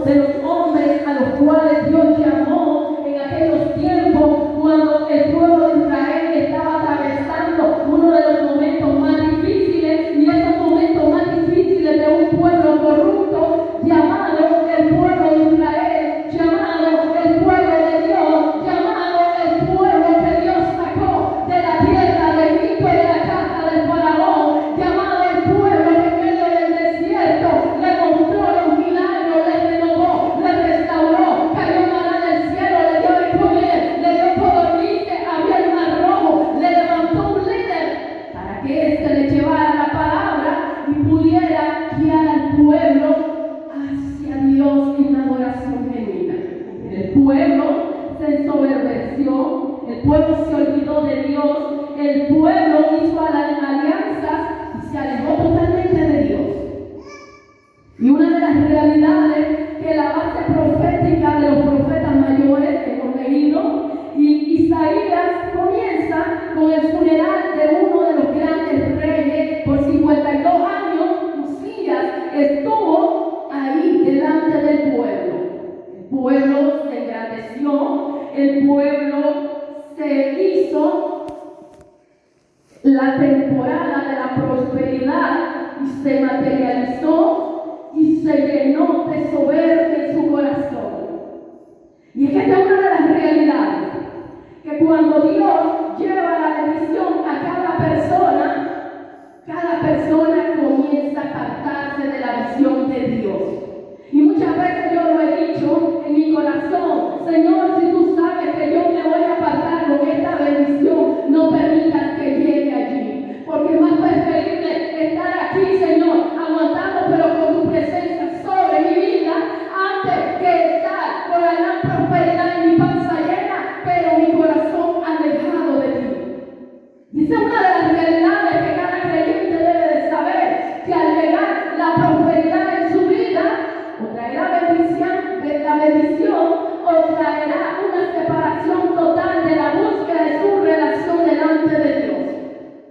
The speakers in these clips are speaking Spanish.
de los hombres a los cuales Dios llamó en aquellos tiempos cuando el pueblo de Israel estaba atravesando uno de los momentos más difíciles, y esos momentos más difíciles de un pueblo corrupto llamado el pueblo de Israel, llamado el pueblo de Dios, llamado el pueblo que Dios sacó de la tierra de Egipto y de la casa del faraón, llamado el pueblo que en medio del desierto le mostró los milagros, le renovó, le restauró, cayó maná del cielo, le dio de comer, le dio codornices, había el mar rojo, le levantó un líder para que éste le llevara la palabra y pudiera guiar al pueblo hacia Dios en una adoración genuina. El pueblo se ensoberbeció, el pueblo se olvidó de Dios, el pueblo hizo alianzas y se alejó totalmente de Dios. Y una de las realidades que la base profética de los profetas mayores que hemos leído, y Isaías comienza con el funeral de uno de los grandes reyes. Por 52 años, Usías estuvo ahí delante del pueblo. El pueblo se engrandeció, el pueblo se hizo la temporada de la prosperidad y se materializó y se llenó de soberbia en su corazón. Y es que esta es una de las realidades, que cuando Dios lleva la bendición a cada persona comienza a apartarse de la visión de Dios. Y muchas veces yo lo he dicho en mi corazón: Señor, si tú sabes que yo me voy a apartar con esta bendición, no permitas que llegue allí, porque es más preferible estar aquí, Señor, aguantando pero con tu presencia sobre mi vida, antes que estar con la gran prosperidad en mi panza llena, pero mi corazón alejado de ti. Y esa es una de las realidades que cada creyente debe de saber, que al llegar la prosperidad en su vida, o traerá la bendición, o traerá una separación total de la búsqueda de su relación delante de Dios.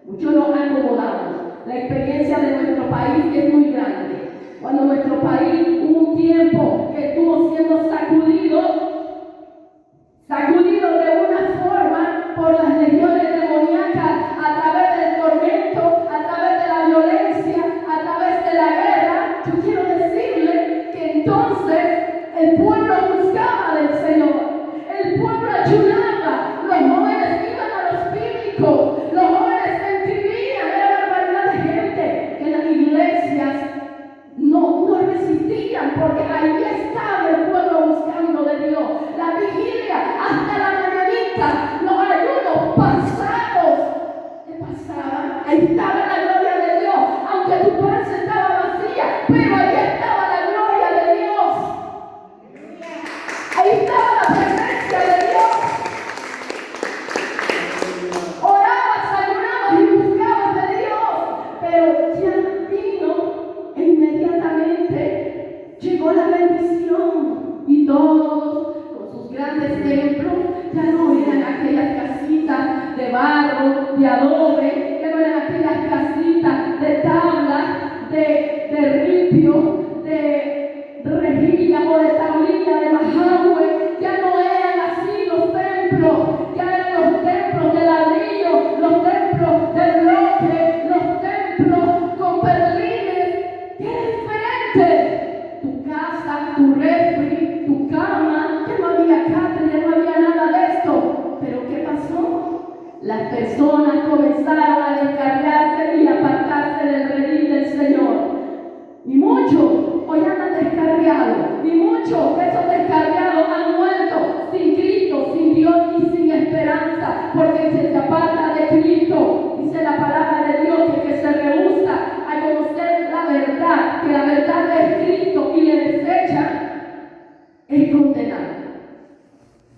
Muchos nos acomodamos. La experiencia de nuestro país es muy grande. Cuando nuestro país hubo un tiempo que estuvo siendo sacudido de una forma por las legiones demoníacas, a través del tormento, a través de la violencia, a través de la guerra. Yo quiero decirle que entonces el pueblo buscaba del Señor, el pueblo ayunaba, los jóvenes iban a los bíblicos, los jóvenes se inscribían, era barbaridad de gente que las iglesias no resistían, porque ahí estaba el pueblo buscando de Dios. La vigilia hasta la mañanita, los ayunos pasados, ¿qué pasaba? Ahí estaba la gloria de Dios, aunque tu panza estaba vacía, pero ahí estaba la gloria de Dios. Ahí estaba la presencia de Dios. Orabas, ayunabas y buscabas de Dios, pero ya vino e inmediatamente llegó la bendición, y todos con sus grandes templos ya no eran aquellas casitas de barro, de adobe, ya no eran aquellas casitas de tablas, de ripio, de rejilla o de tablilla de majahue. Ya no eran así los templos, ya eran los templos de ladrillo, los templos de bloque, los templos con perlines. Era diferente. Tu casa, tu refri, tu cama, ya no había catre, ya no había nada de esto. Pero ¿qué pasó? Las personas comenzaron a descarriarse y apartarse del redil del Señor. Y muchos hoy andan descarriados, y muchos de esos descarriados han muerto sin Cristo, sin Dios y sin esperanza, porque se aparta de Cristo. Dice la palabra de Dios que se rehúsa a conocer la verdad, que la verdad es Cristo, y le desecha, es condenado.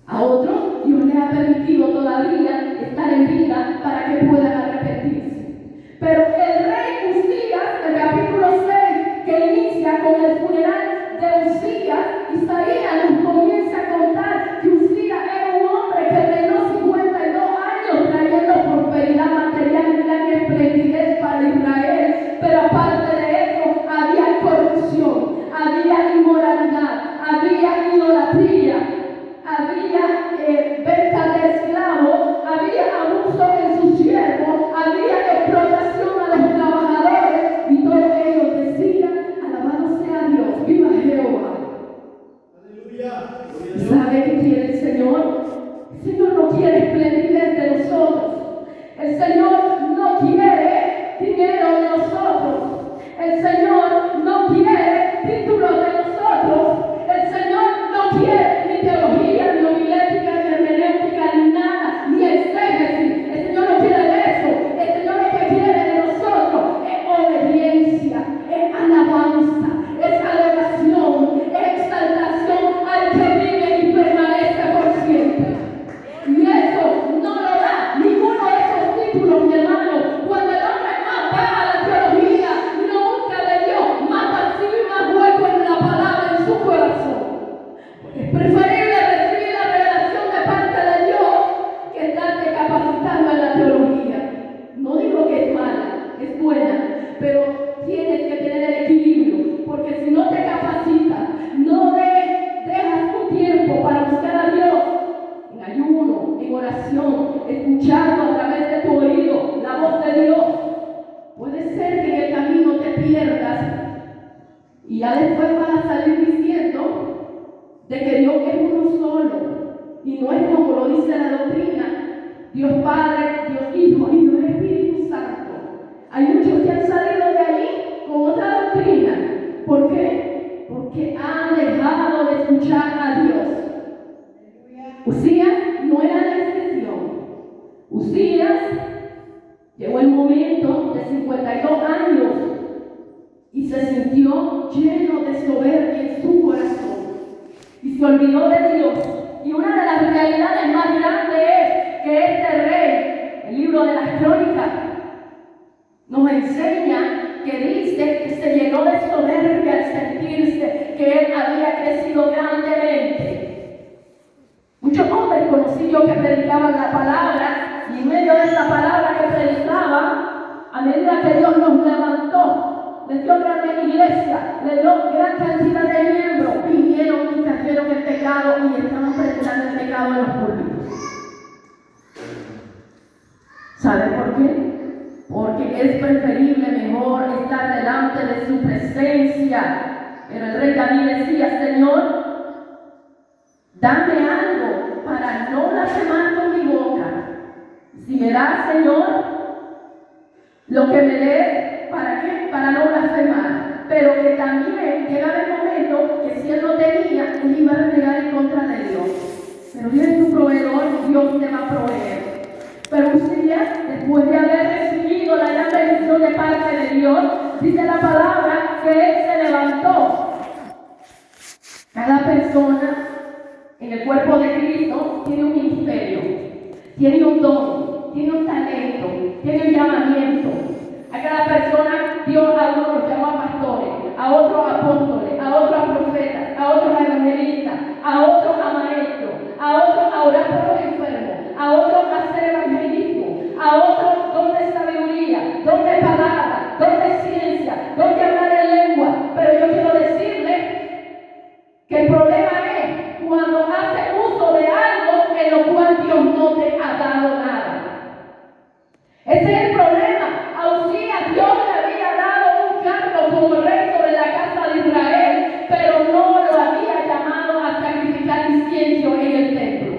A otros Dios les ha permitido todavía estar en vida para que puedan arrepentirse. Pero el rey Usías, el capítulo 6, que inicia con el funeral de Usías, Isaías nos comienza a contar que Usías era un hombre que reinó 52 años trayendo prosperidad material y gran esplendidez para Israel. Pero aparte de eso, había corrupción, había inmoralidad, quiere ni teología, ni homilética, ni hermenéutica, ni nada, ni exégesis. El Señor no quiere de eso. El Señor lo que quiere de nosotros es obediencia, es alabanza, es adoración, es exaltación al que vive y permanece por siempre. Y eso no lo da ninguno de esos títulos, mi hermano. Cuando el hombre más va a la teología y no busca de Dios, más vacío y más hueco en la palabra en su corazón. Es preferible recibir la revelación de parte de Dios que estarte capacitando en la teología. No digo que es mala, es buena, pero tienes que tener el equilibrio, porque si no te capacitas, no dejas tu tiempo para buscar a Dios en ayuno, en oración, escuchando a través de tu oído la voz de Dios, puede ser que en el camino te pierdas y ya después vas a salir diciendo de que Dios es uno solo y no es como lo dice la doctrina, Dios Padre, Dios Hijo y Dios Espíritu Santo. Hay muchos que han salido de allí con otra doctrina. ¿Por qué? Porque han dejado de escuchar a Dios. Usías no era la excepción. Usías llegó el momento de 52 años y se sintió lleno de soberbia en su corazón y se olvidó de Dios. Y una de las realidades más grandes es que este rey, el libro de las Crónicas, nos enseña que dice que se llenó de soberbia al sentirse que él había crecido grandemente. Muchos hombres conocí yo que predicaban la palabra, y en medio de esa palabra que predicaban, a medida que Dios nos levantó, le dio grande iglesia, le dio gran cantidad de miembros, vinieron y cayeron en pecado y estaban predicando el pecado en los púlpitos. ¿Sabe por qué? Porque es preferible, mejor estar delante de su presencia. Pero el rey David decía: Señor, dame algo para no blasfemar con mi boca. Si me das, Señor, lo que me des, ¿para qué? Para no blasfemar. Pero que también llegaba el momento que si él no tenía, él iba a renegar en contra de Dios. Pero viene tu proveedor, Dios te va a proveer. Pero Usías, después de haber recibido la gran bendición de parte de Dios, dice la palabra que él se levantó. Cada persona en el cuerpo de Cristo tiene un ministerio, tiene un don, tiene un talento, tiene un llamamiento. A cada persona Dios a uno los llamó a pastores, a otros a apóstoles, a otros a profetas, a otros a evangelistas, a otros a maestros, a otros a orar por los enfermos, a otros a hacer evangelismo, a otros don de sabiduría, don de palabra, don de ciencia, don de hablar en lengua. Pero yo quiero decirle que el problema es cuando haces uso de algo en lo cual Dios no te ha dado nada. Ese es el problema. A Usías Dios le había dado un cargo como rey sobre la casa de Israel, pero no lo había llamado a sacrificar incienso en el templo.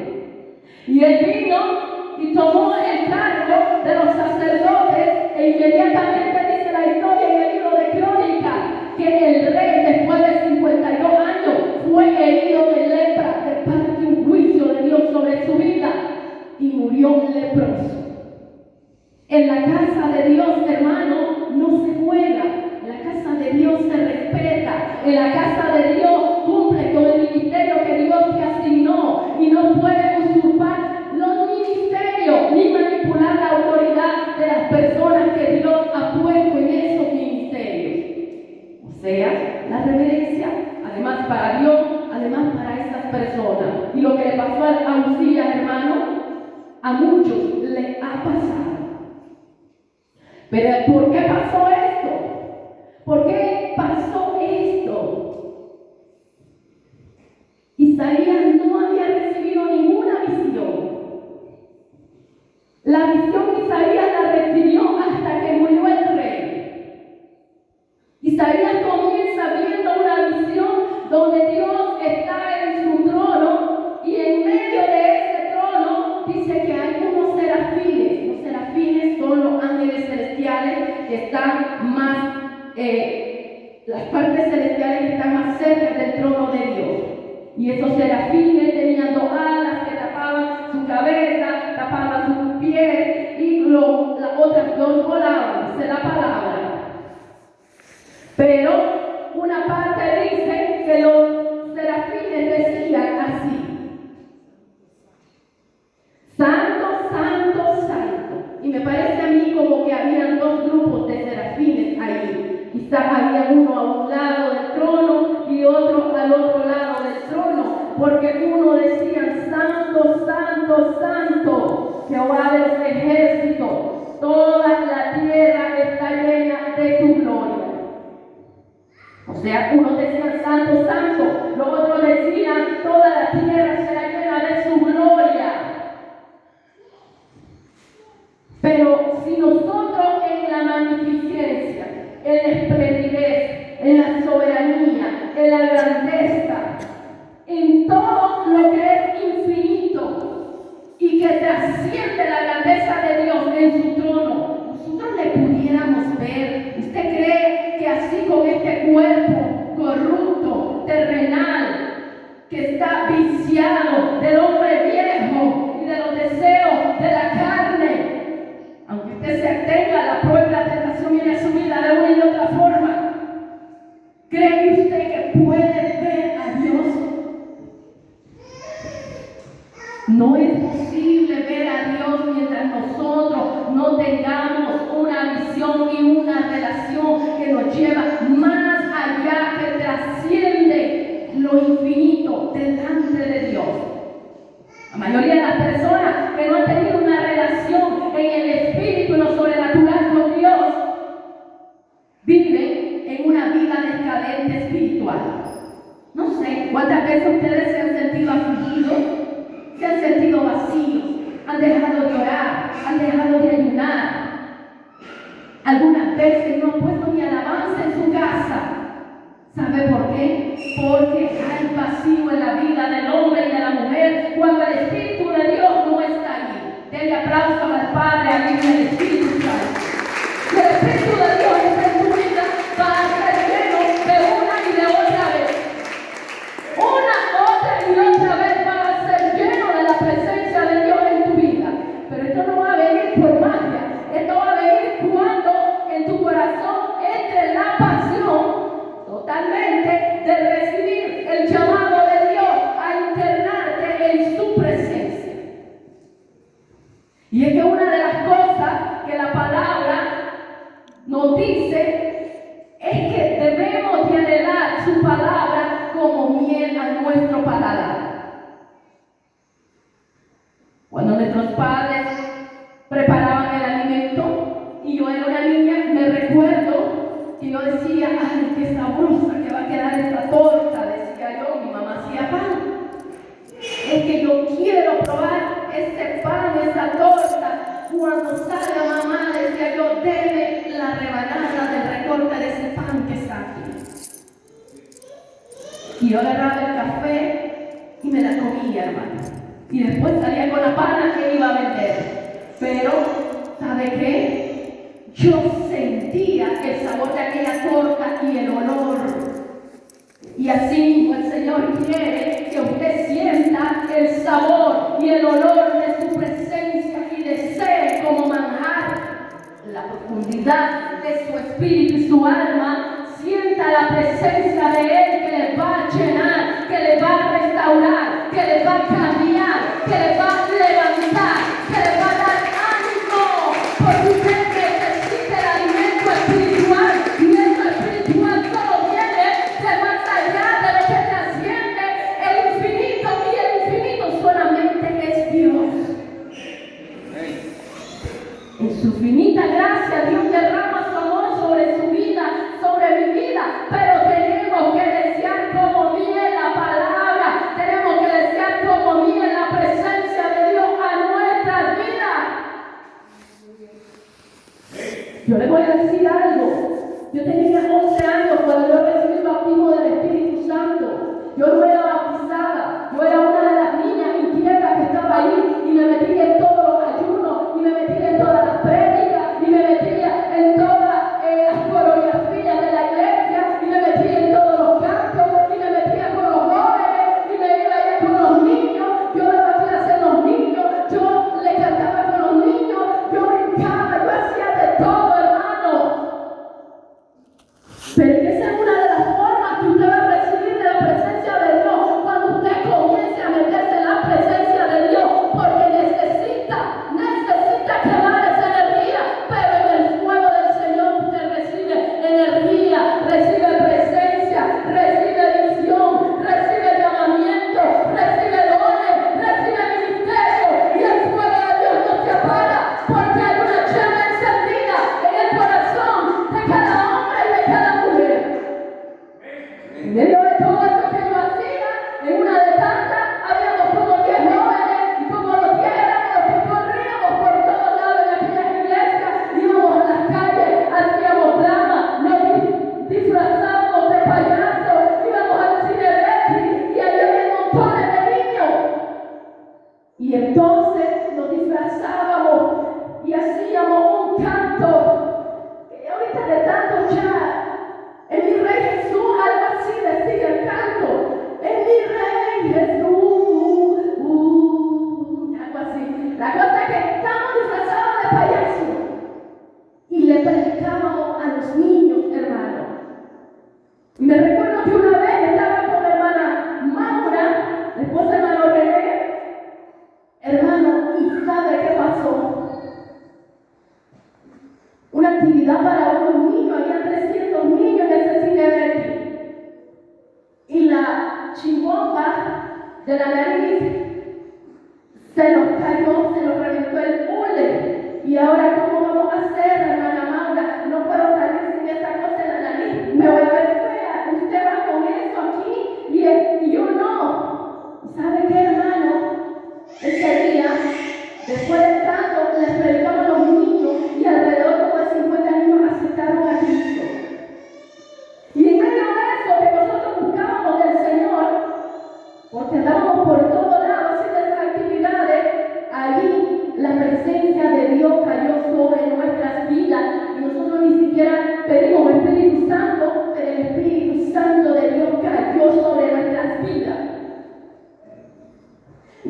Y él vino y tomó el cargo de los sacerdotes e inmediatamente dice la historia en el libro de Crónicas que el rey, después de 52 años, fue herido de lepra de parte de un juicio de Dios sobre su vida y murió leproso. En la casa de Dios, hermano, no se juega. En la casa de Dios se respeta. En la casa de Dios cumple con el ministerio que Dios te asignó y no puede usurpar los ministerios ni manipular la autoridad de las personas que Dios ha puesto en esos ministerios. O sea, la reverencia, además para Dios, además para esas personas. Y lo que le pasó a Usías, hermano, a muchos le ha pasado. Pero ¿por qué pasó esto? ¿Por qué pasó esto? Isaías no había recibido ninguna visión. La visión Isaías la recibió hasta que murió el rey. Isaías comienza viendo una visión donde Dios está en su trono y en medio de ese trono dice que hay unos serafines. Los serafines son los ángeles celestiales que están más, las partes celestiales que están más cerca del trono de Dios. Y esos serafines tenían 2 alas que tapaban su cabeza, tapaban sus pies, y las otras 2 volaban, dice la palabra. Pero una parte dice que los serafines decían así: Santo, Santo, Santo. Y me parece a mí como que habían 2 grupos de serafines ahí. Quizás había uno a un lado del trono y otro al otro lado del trono, porque uno decía: Santo, Santo, Santo, Jehová de los ejércitos, toda la tierra está llena de tu gloria. O sea, unos decían: Santo, Santo, los otros decían: toda la tierra será llena de su gloria. Pero si nosotros en la magnificencia, en la esplendidez, en la soberanía, en la grandeza, en todo lo que es infinito y que trasciende la grandeza de Dios en su trono, nosotros le pudiéramos ver. ¿Usted cree que así con este cuerpo corrupto, terrenal, que está viciado del hombre viejo y de los deseos de la carne, aunque usted se atenga a la prueba y la tentación viene a su vida de una y otra forma, cree usted que puede ver a Dios? No es posible ver a Dios mientras nosotros no tengamos una visión y una relación que nos lleva más allá, que trasciende lo infinito delante de Dios. La mayoría de las personas que no han tenido una relación en el espíritu y lo sobrenatural con Dios viven en una vida decadente espiritual. No sé cuántas veces ustedes se han sentido afligidos, se han sentido vacíos, han dejado de orar, han dejado de ayunar. Algunas veces no han puesto ni alabanza en su casa. ¿Sabe por qué? Porque hay vacío en la vida del hombre y de la mujer cuando el Espíritu de Dios no está allí. Denle aplauso al Padre, al Hijo y al Espíritu Santo. Si el Espíritu de Dios está en tu vida, va a ser lleno de una y de otra vez. Una, otra y otra vez va a ser lleno de la presencia de Dios en tu vida. Pero esto no va a venir por magia. Esto va a venir cuando en tu corazón entre la pasión totalmente de recibir el llamado de Dios a internarte en su presencia. Y es que una de las cosas que la palabra nos dice es que debemos de anhelar su palabra como miel a nuestro paladar. Cuando nuestros padres preparaban el alimento y yo era una niña, me recuerdo que yo decía: ay, qué sabrosa que va a quedar esta torta, decía yo. Mi mamá hacía pan. Es que yo quiero probar ese pan, esa torta. Cuando salga mamá, decía yo, deme la rebanada del recorte de ese pan que está aquí. Y yo agarraba el café y me la comía, hermano. Y después salía con la pana que iba a vender. Pero, ¿sabe qué? Yo sentía el sabor de aquella torta y el olor. Y así mismo el Señor quiere que usted sienta el sabor y el olor de su presencia y desee como manjar la profundidad de su espíritu y su alma. Sienta la presencia de Él que le va a llenar, que le va a restaurar, que le va a cambiar, que le va a levantar, que le va a dar ánimo, porque usted necesita el alimento espiritual, y eso espiritual solo viene de más allá de lo que trasciende el infinito, y el infinito solamente es Dios. En su infinita gracia Dios derrama su amor sobre su vida, sobre mi vida, pero tenemos que desear como miel la palabra, tenemos que desear como miel la presencia de Dios a nuestras vidas. Yo le voy a decir algo. Yo tenía 11 años cuando yo recibí el bautismo del Espíritu Santo. Yo no era bautizada, yo era una de las niñas inquietas que estaba ahí y me metí en todos los ayunos, y me metí en todas las prédicas, y me metía en todas las coreografías de la iglesia, y me metí en todos los cantos, y me metía con los jóvenes, y me montones de niños. Y entonces nos disfrazábamos y hacíamos un canto. Que ahorita de tanto ya, en mi Rey Jesús, algo así decía el canto. En mi Rey Jesús, algo así. La cosa es que estamos disfrazados de payaso y le predicábamos a los niños, hermano. Y me recuerdo que una vez estaba con mi hermana Maura, la esposa de hermano René, hermano, ¿y sabe qué pasó? Una actividad para unos niños, había 300 niños en ese cine de aquí. Y la chihuahua de la nariz se nos cayó, se nos reventó el hule. Y ahora, ¿cómo vamos a hacer, hermana Maura? No puedo salir sin esa cosa en la nariz. Me voy a ver fea. Usted va con eso aquí y yo no. ¿Sabe qué, hermano? Ese día, después del canto, les predicamos a los niños y alrededor como de 50 niños aceptaron a Cristo. Y en medio de eso que nosotros buscábamos del Señor, porque andábamos por todos lados haciendo esas actividades, allí la presencia de Dios cayó sobre nuestras vidas y nosotros ni siquiera pedimos el Espíritu Santo, pero el Espíritu Santo de Dios cayó sobre nuestras vidas.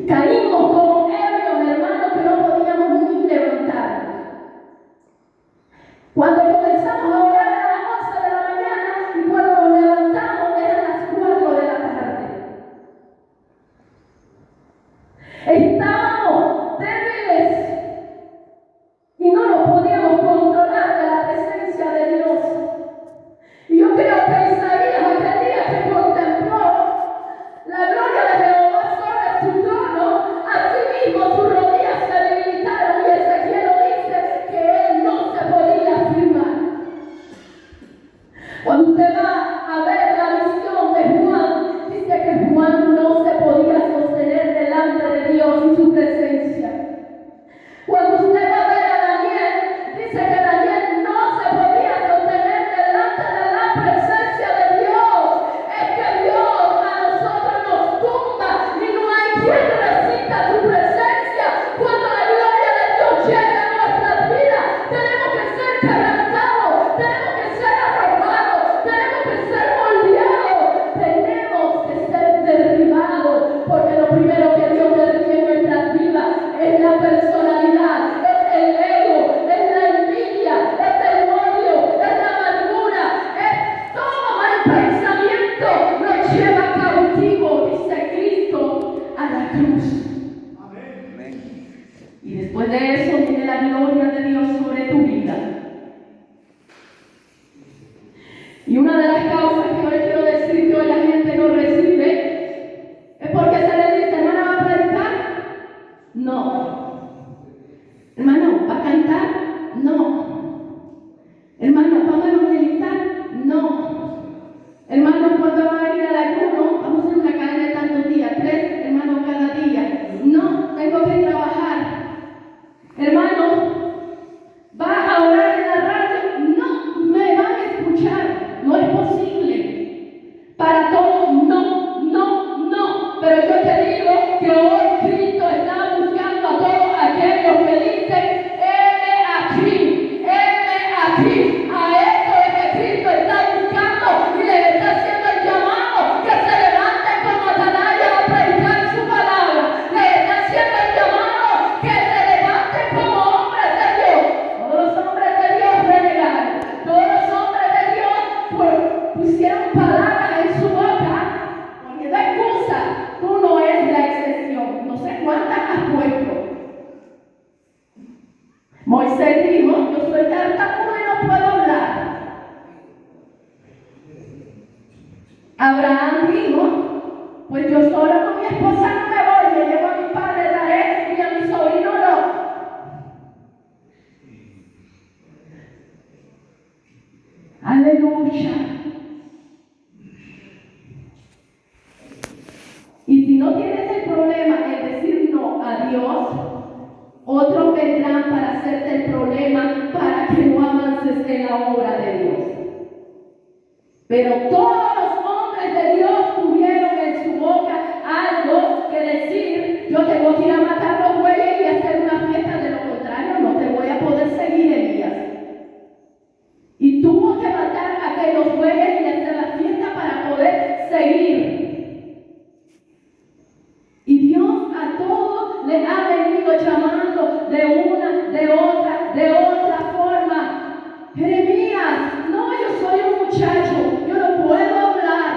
Caímos como ebrios, hermanos, que no podíamos ni levantarnos. Cuando comenzamos a orar a las 11 de la mañana y cuando nos levantamos eran las 4 de la tarde. Estábamos débiles y no nos podíamos controlar de la presencia de Dios. Y yo creo que Isaías aquel día que contempló la gloria de Jehová sobre su trono, asimismo sus rodillas se debilitaron y Ezequiel lo dice que él no se podía afirmar. Cuando usted va a ver la visión de Juan, dice que Juan no se podía sostener delante de Dios y su presencia. Cuando usted va a ver a Daniel, dice que Daniel no se podía sostener delante de la presencia de Dios. Es que Dios a nosotros nos tumba y no hay quien resista su presencia. Cuando la gloria de Dios llega a nuestras vidas, tenemos que ser quebrantados, tenemos que ser arrojados, tenemos que ser moldeados, tenemos que ser derribados, porque lo primero que Dios derriba en nuestras vidas es la personalidad, es el ego, es la envidia, es el odio, es la amargura, es todo mal pensamiento, nos lleva cautivo, dice Cristo, a la cruz. Y después de eso viene la gloria de Dios sobre tu vida. Y una de las causas que hoy quiero decir que hoy la gente no recibe es porque se le dice, hermano, ¿va a predicar? No. Hermano, ¿va a cantar? No. Hermano, ¿vamos a evangelizar? No. Hermano, ¿cuándo va a venir al ayuno? Vamos a hacer una cadena de tantos días, 3 hermanos cada día. No, tengo que trabajar. Hermano, ¿va a orar en la radio? No, me van a escuchar. No es posible. Para todos, no. Pero yo te digo que hoy Cristo está buscando a todos aquellos que dicen, heme aquí. A eso es que Cristo está buscando y le está haciendo el llamado que se levanten como atalaya a predicar su palabra. Le está haciendo el llamado que se levanten como hombres de Dios. Todos los hombres de Dios renegaron. Todos los hombres de Dios pusieron palabras en su boca poniendo excusa. Tú no eres la excepción. No sé cuántas has puesto. Moisés dijo, yo soy tartamudo y no puedo hablar. Abraham dijo, pues yo solo con mi esposa no me voy, me llevo a mi padre Taré y a mi sobrino no. Aleluya. Y si no tienes el problema en decir no a Dios, otros vendrán para hacerte el problema para que no avances en la obra de Dios. Pero todos los hombres de Dios tuvieron en su boca algo le ha venido llamando de una, de otra forma. Jeremías, no, yo soy un muchacho, yo no puedo hablar.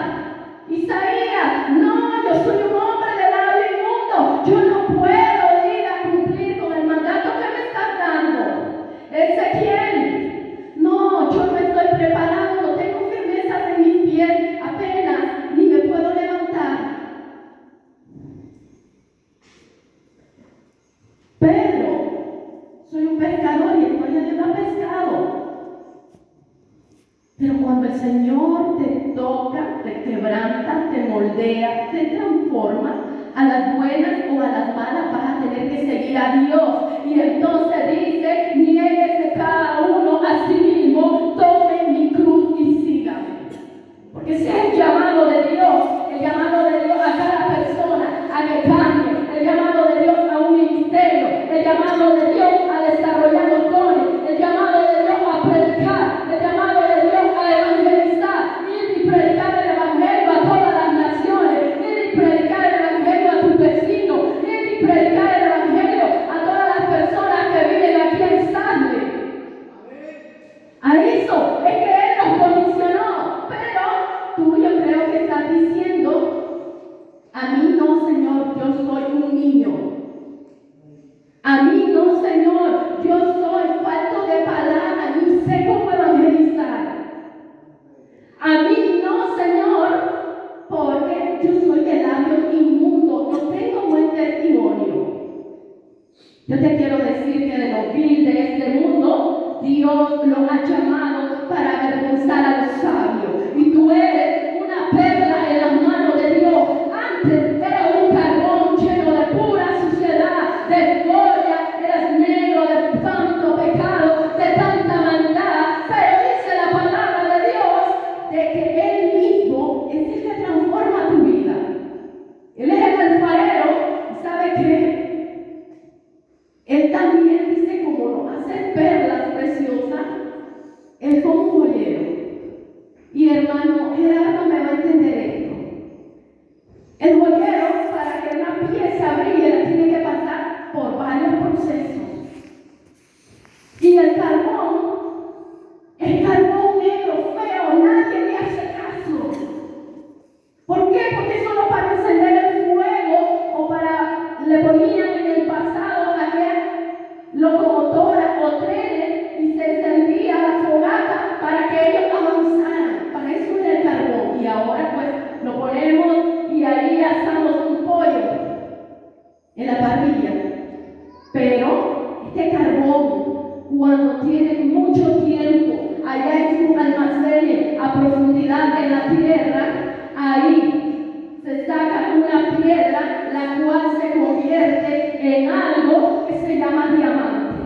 Isaías, no, yo soy un hombre de labio inmundo, yo no puedo ir a cumplir con el mandato que me estás dando. Ezequiel, no, yo no estoy preparado, no tengo firmeza en mis pies, apenas ni me puedo levantar. Pedro, soy un pescador y estoy yendo a pescado. Pero cuando el Señor te toca, te quebranta, te moldea, te transforma, a las buenas o a las malas vas a tener que seguir a Dios. Y entonces dice, niéguese cada uno a sí mismo, tome mi cruz y sígame. Porque si hay el llamado de Dios, el llamado de Dios a cada persona a que cambie, el llamado de Dios a un ministerio, el llamado de Dios a desarrollar los dones, el llamado de Dios a predicar, el llamado de Dios a evangelizar, ir y predicar el evangelio a todas las naciones, ir y predicar el evangelio a tus vecinos, ir y predicar el evangelio a todas las personas que viven aquí en Stanley. A eso es que Él nos comisionó, pero tú yo creo que estás diciendo, a mí no, Señor, yo soy un niño. A mí no, Señor, yo soy falto de palabras, ni sé cómo evangelizar. A mí no, Señor, porque yo soy de labios inmundos, no tengo buen testimonio. Yo te quiero decir que de lo vil de este mundo, Dios lo ha llamado para avergonzar a los sabios. Y tú eres una perla en las manos de Dios. Antes eras un carbón lleno de pura suciedad, de escoria, eras negro de tanto pecado, de tanta maldad. Pero dice la palabra de Dios de que Él mismo es el que transforma tu vida. Él es el alfarero. ¿Y sabe qué? Él también dice, como nos hace perlas preciosas, es como un joyero. Y hermano, Gerardo me va a entender esto. El joyero, para que una pieza brille, tiene que pasar por varios procesos. Y el carbón negro, feo, nadie le hace caso. ¿Por qué? Porque solo para encender el fuego o para, le ponían en el pasado locomotoras o trenes y se encendía la fogata para que ellos avanzaran. Para eso era el carbón. Y ahora pues lo ponemos y ahí asamos un pollo en la parrilla. Pero este carbón, cuando tiene mucho tiempo allá en sus almacenes a profundidad en la tierra, ahí se saca una piedra la cual se convierte en algo que se llama diamante.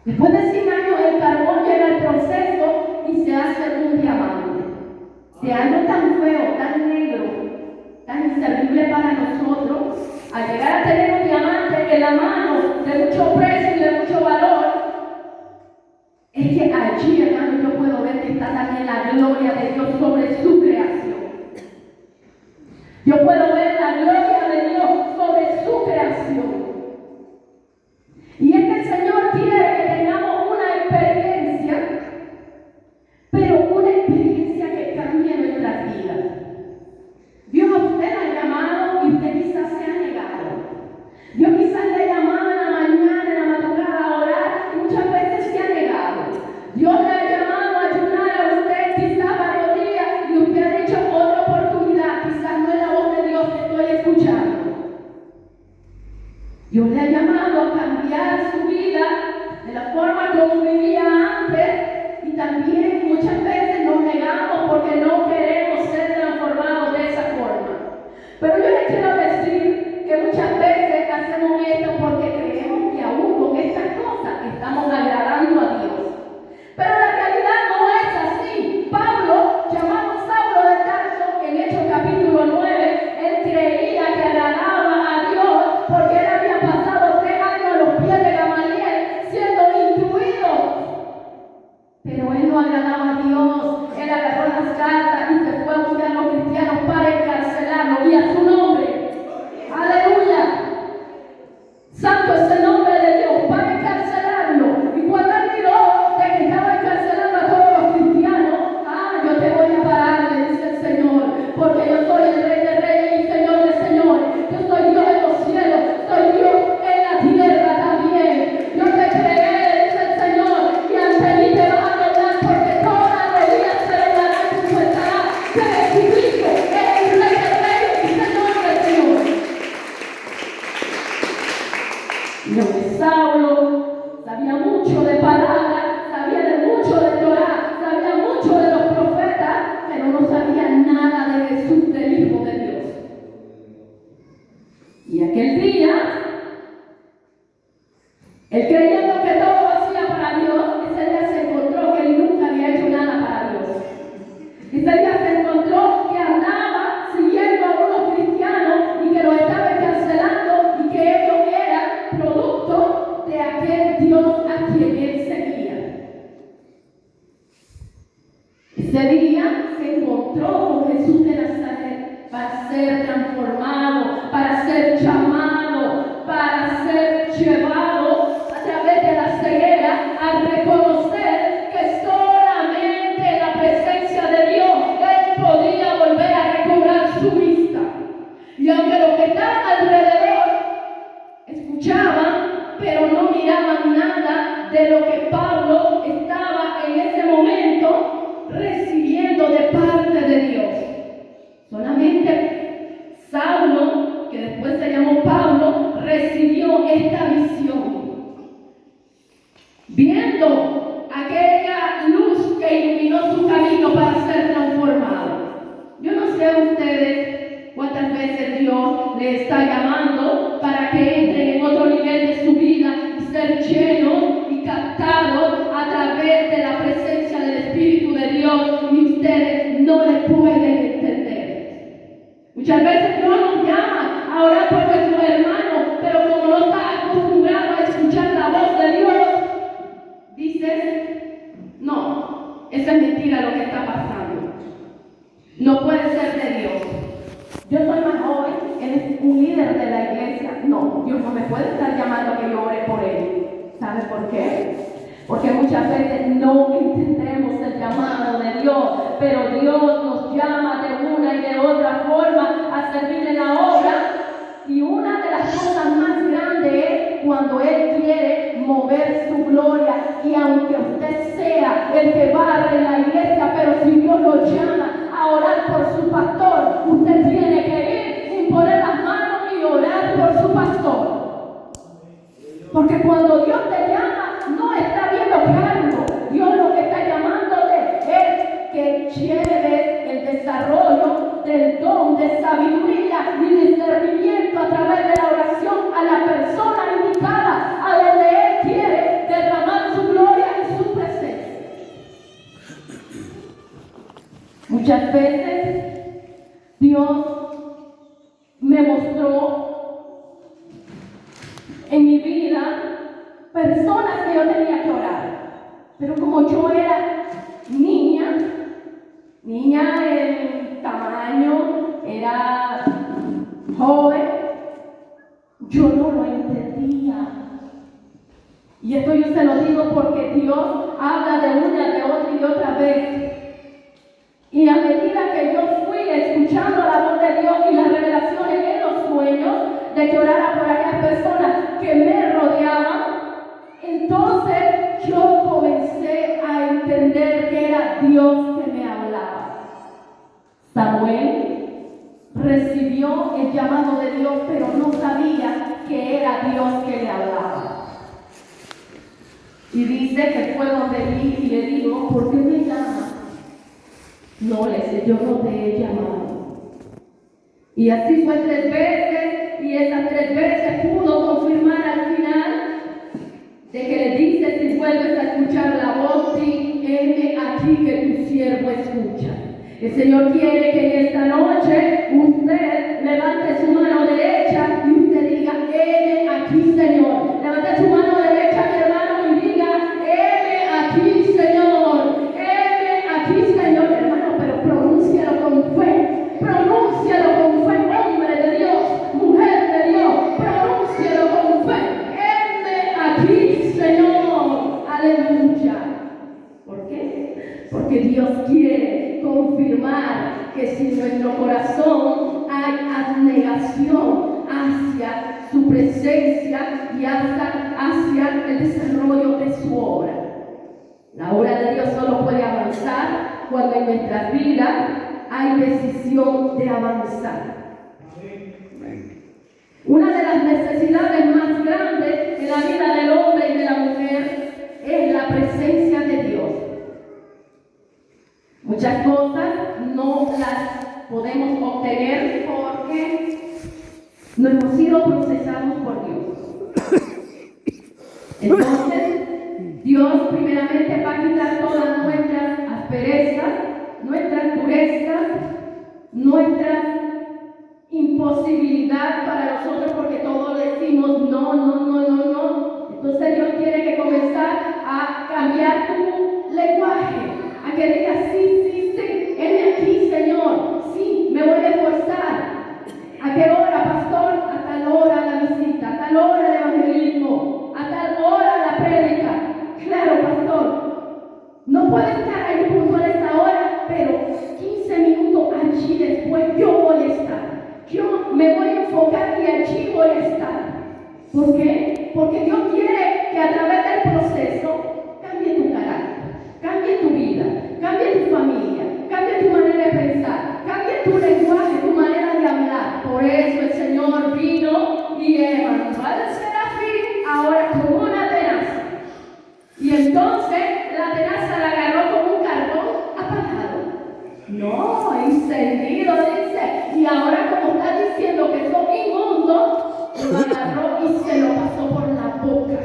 Después de 100 años el carbón llega al proceso y se hace un diamante. De algo tan feo, tan negro, tan inservible para nosotros, al llegar a tener un diamante en la mano de mucho precio y de mucho valor, es que allí, hermano, yo puedo ver que está también la gloria de Dios sobre su creación. Yo puedo ver la gloria de Dios sobre su creación. Y es que el Señor quiere que tengamos una experiencia, pero una experiencia que cambie nuestra vida. Dios a usted la ha llamado y usted quizás se ha negado. Dios quizás le ha llamado en la mañana, en la madrugada a orar y muchas veces se ha negado. Dios le ha llamado a ayunar a usted quizás varios días y usted ha dicho otra oportunidad, quizás no es la voz de Dios que estoy escuchando. Dios le ha llamado a cambiar su vida de la forma como vivía antes y también muchas veces nos negamos porque no queremos ser transformados de esa forma. Pero yo les quiero decir que muchas veces hacemos esto porque creemos que aún con estas cosas estamos agradando a Dios. Pero la realidad no es así. Pablo, llamado Saulo de Tarso, en Hechos capítulo 9, él creía que agradaba a Dios porque él había pasado 3 años a los pies de Gamaliel siendo instruido. Pero él no agradaba a Dios. Él agarró las cartas y se fue a buscar a los cristianos para encarcelarlos y a su nombre. transformado, para ser llamado, para ser llevado a través de la ceguera a reconocer que solamente en la presencia de Dios él podía volver a recobrar su vista. Y aunque los que estaban alrededor escuchaban, pero no miraban nada de lo que Pablo estaba en ese momento recibiendo de parte de Dios. Solamente Saulo, que después se llamó Pablo, recibió esta visión. Viendo aquella luz que iluminó su camino para ser transformado. Yo no sé a ustedes cuántas veces Dios le está llamando para que entren en otro nivel de su vida y ser llenos y captados a través de la presencia del Espíritu de Dios y ustedes no le pueden entender. Muchas veces Dios nos llama a orar por nuestros hermanos, pero como no está acostumbrado a escuchar la voz de Dios, dices, no, esa es mentira lo que está pasando. No puede ser de Dios. Yo soy más joven, él es un líder de la iglesia. No, Dios no me puede estar llamando a que yo ore por él. ¿Sabe por qué? Porque muchas veces no entendemos el llamado de Dios, pero Dios nos llama de una y de otra forma a servir en la obra. Y una de las cosas más grandes es cuando Él quiere mover su gloria. Y aunque usted sea el que barre en la iglesia, pero si Dios lo llama a orar por su pastor, usted tiene que ir y poner las manos y orar por su pastor. Porque cuando Dios te llama, no está viendo cargo. Dios lo que está llamándote es que lleves el desarrollo del don de sabiduría y discernimiento a través de la oración a la persona indicada, a donde Él quiere derramar su gloria y su presencia. Muchas veces Dios me mostró en mi vida personas que yo tenía que orar, pero como yo era niña en tamaño, era joven, yo no lo entendía. Y esto yo se lo digo porque Dios habla de una, de otra y de otra vez. Y a medida que yo fui escuchando la voz de Dios y las revelaciones en los sueños, de que orara por aquellas personas que me rodeaban, entonces yo comencé a entender que era Dios que me hablaba. Samuel recibió el llamado de Dios, pero no sabía que era Dios que le hablaba. Y dice que fue donde mí y le digo, ¿por qué me llamas? No, le dice, yo no te he llamado. Y así fue 3 veces, y esas 3 veces pudo confirmar al final de que le dice, si vuelves a escuchar la voz, di, heme aquí que tu siervo escucha. El Señor quiere que en esta noche usted levante su mano derecha y usted diga, heme aquí, Señor. Levante su mano derecha, mi hermano, y diga, heme aquí, Señor. Heme aquí, Señor, hermano, pero pronúncialo con fe. Pronúncialo con fe, hombre de Dios, mujer de Dios. Pronúncialo con fe. Heme aquí, Señor. Aleluya. ¿Por qué? Porque Dios quiere confirmar que si en nuestro corazón hay abnegación hacia su presencia y hacia el desarrollo de su obra. La obra de Dios solo puede avanzar cuando en nuestras vidas hay decisión de avanzar. Una de las necesidades más grandes en la vida del hombre y de la mujer es la presencia de Dios. Muchas cosas no las podemos obtener porque no hemos sido procesados por Dios. Entonces, Dios primeramente va a quitar todas nuestras asperezas, nuestras durezas, nuestra imposibilidad para nosotros, porque todos decimos no. Entonces Dios tiene que comenzar a cambiar tu lenguaje, a que digas sí, heme aquí, Señor, sí, me voy a esforzar. allí voy a estar. ¿Por qué? Porque Dios quiere que a través del proceso cambie tu carácter, cambie tu vida, cambie tu familia, cambie tu manera de pensar, cambie tu lenguaje, tu manera de hablar. Por eso el Señor vino y levantó al serafín ahora como una tenaza. Y entonces la tenaza la agarró como un carbón apagado. No, encendido, dice. Y ahora, como está diciendo que son inmundos, lo agarró y se lo pasó por la boca.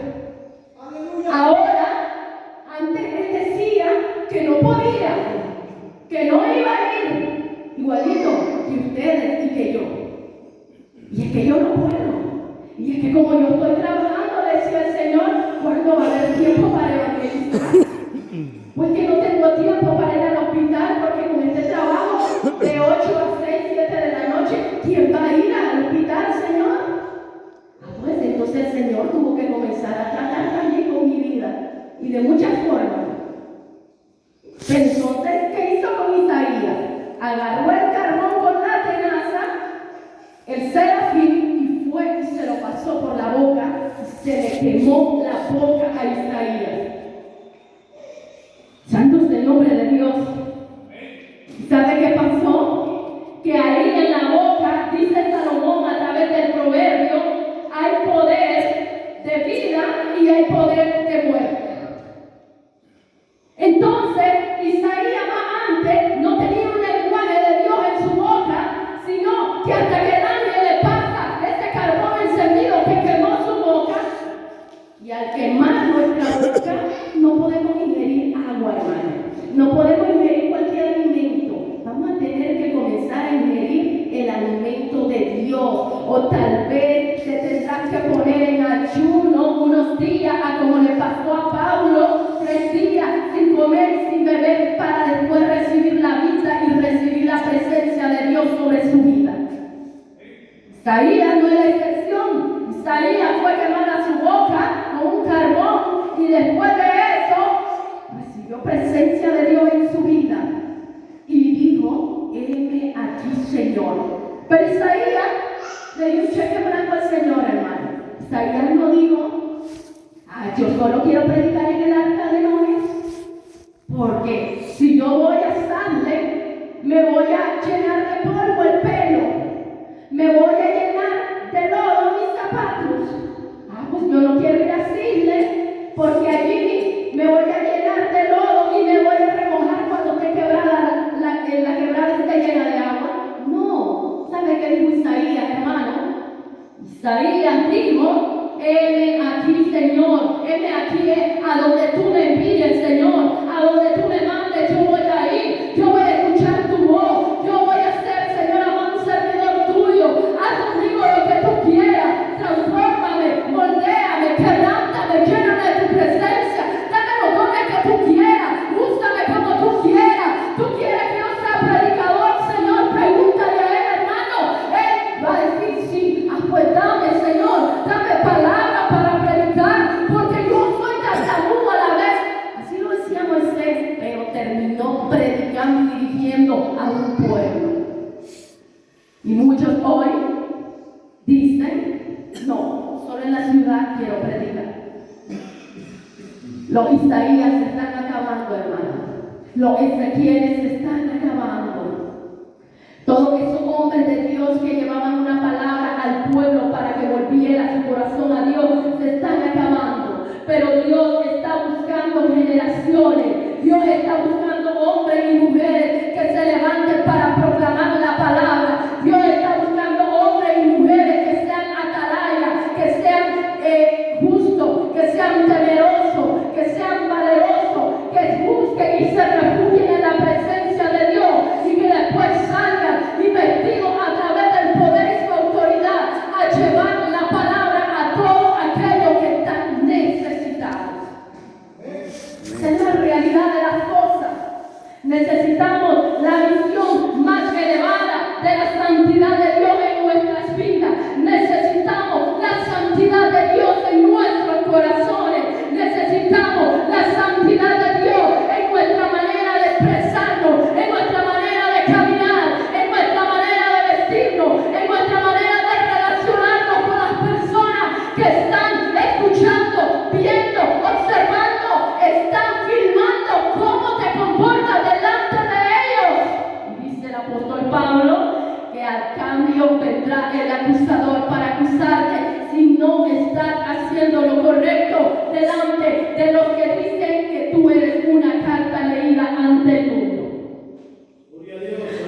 Ahora, antes él decía que no podía, que no iba a ir, igualito que ustedes y que yo. Y es que yo no puedo. Y es que como yo estoy trabajando, decía el Señor, ¿cuándo va a haber tiempo para evangelizar? Pues que no tengo tiempo para ir al hospital, porque con este trabajo de 8 a 6, 7 de la noche, ¿quién va a ir al hospital, Señor? Pues entonces el Señor tuvo que comenzar a tratar también con mi vida, y de muchas formas. Entonces, ¿qué hizo con Isaías? Agarró el carbón con la tenaza, el serafín, y fue y se lo pasó por la boca, y se le quemó la boca a Isaías. Santo es el nombre de Dios. ¿Sabe qué pasó? Que ahí en la boca, dice Salomón a través del proverbio, hay poder de vida y hay poder de muerte. Entonces, Isaías antes no tenía un lenguaje de Dios en su boca, sino que hasta que el ángel le pasa ese carbón encendido que quemó su boca, y al quemar nuestra boca no podemos ingerir agua, hermano. No podemos ingerir cualquier alimento. Vamos a tener que comenzar a ingerir el alimento de Dios. O tal vez te tendrás que poner en ayuno unos días, a como le pasó a Pablo, 3 días sin comer y sin beber, para después recibir la vida y recibir la presencia de Dios sobre su vida. Isaías no es la excepción. Isaías fue quemada su boca con un carbón y después de eso recibió presencia de Dios en su vida y dijo: heme aquí, Señor. Pero Isaías le dio un cheque blanco al Señor, hermano. Isaías no dijo: yo solo quiero predicar en el arca de Noé, porque si yo voy a Sarle, me voy a llenar de polvo el pelo, me voy a llenar de lodo mis zapatos. Pues yo no quiero ir a Sarle, porque allí me voy a llenar de lodo y me voy a remojar cuando esté quebrada, la quebrada esté llena de agua. No, ¿sabe qué dijo Isaías, hermano? Isaías dijo: heme aquí, Señor, heme aquí, a donde tú me envíes, Señor, a donde tú me mandes, yo voy a ir, yo voy a escuchar tu voz, yo voy a ser, Señor amado, un servidor tuyo. Haz conmigo lo que tú quieras, transfórmame, moldéame, quebrántame, lléname de tu presencia, dame los dones que tú quieras, úsame como tú quieras. Tú quieres que yo sea predicador, Señor, pregúntale a él, hermano. Él va a decir: sí, pues dame, Señor, dame palabra para predicar, porque yo soy tartamudo a la vez. Así lo decía Moisés, pero terminó predicando y dirigiendo a un pueblo. Y muchos hoy dicen: no, solo en la ciudad quiero predicar. Los Isaías se están acabando, hermano. Los Ezequieles se están acabando. Todos esos hombres de Dios que llevaban una palabra al pueblo para que volviera su corazón a Dios se están acabando. Pero Dios está buscando generaciones. Dios está buscando hombres y mujeres que se levanten para proclamar la palabra. Dios está buscando hombres y mujeres que sean atalayas, que sean justos, que sean temerosos, que sean valerosos, que busquen y se refugien en la presencia de luego vendrá el acusador para acusarte si no estás haciendo lo correcto delante de los que dicen que tú eres una carta leída ante el mundo.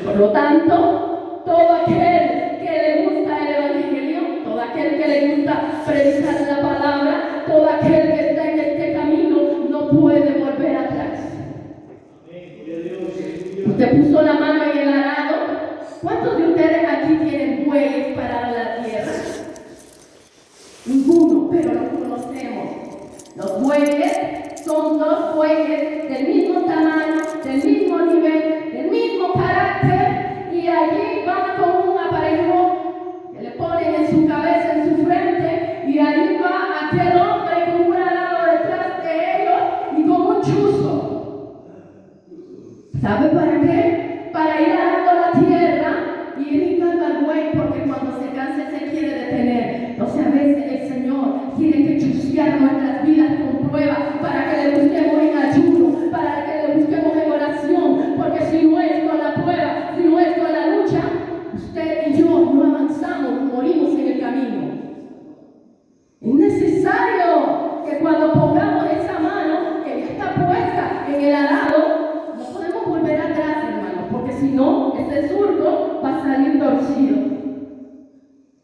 Por lo tanto, todo aquel que le gusta el evangelio, todo aquel que le gusta predicar la palabra, todo aquel que está en este camino no puede volver atrás. Usted puso la mano en el arado. ¿Cuántos de ustedes aquí tienen bueyes para la tierra? Ninguno, pero los conocemos. Los bueyes son dos bueyes del mismo tamaño, del mismo nivel, del mismo carácter, y allí van con un aparejo que le ponen en su cabeza, en su frente, y ahí va aquel hombre con un arado detrás de ellos y con un chuzo. ¿Sabe para qué? Para ir arando la tierra y ir indicando al buey, porque cuando se canse se quiere detener. Entonces a veces el Señor tiene que chucear nuestras vidas con pruebas para que le busquemos en ayuno, para que le busquemos en oración, porque si no es con la prueba, si no es con la lucha, usted y yo no avanzamos, morimos en el camino. Es necesario que cuando pongamos esa mano que ya está puesta en el arado, no podemos volver atrás, hermano, porque si no, ese surco va a salir torcido.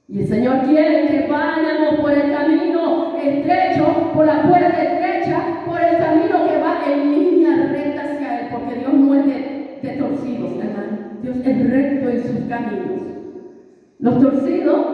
Y el Señor quiere que vayamos por el camino estrecho, por la puerta estrecha, por el camino que va en línea recta hacia Él, porque Dios no es de torcidos, hermano. Dios es recto en sus caminos. Los torcidos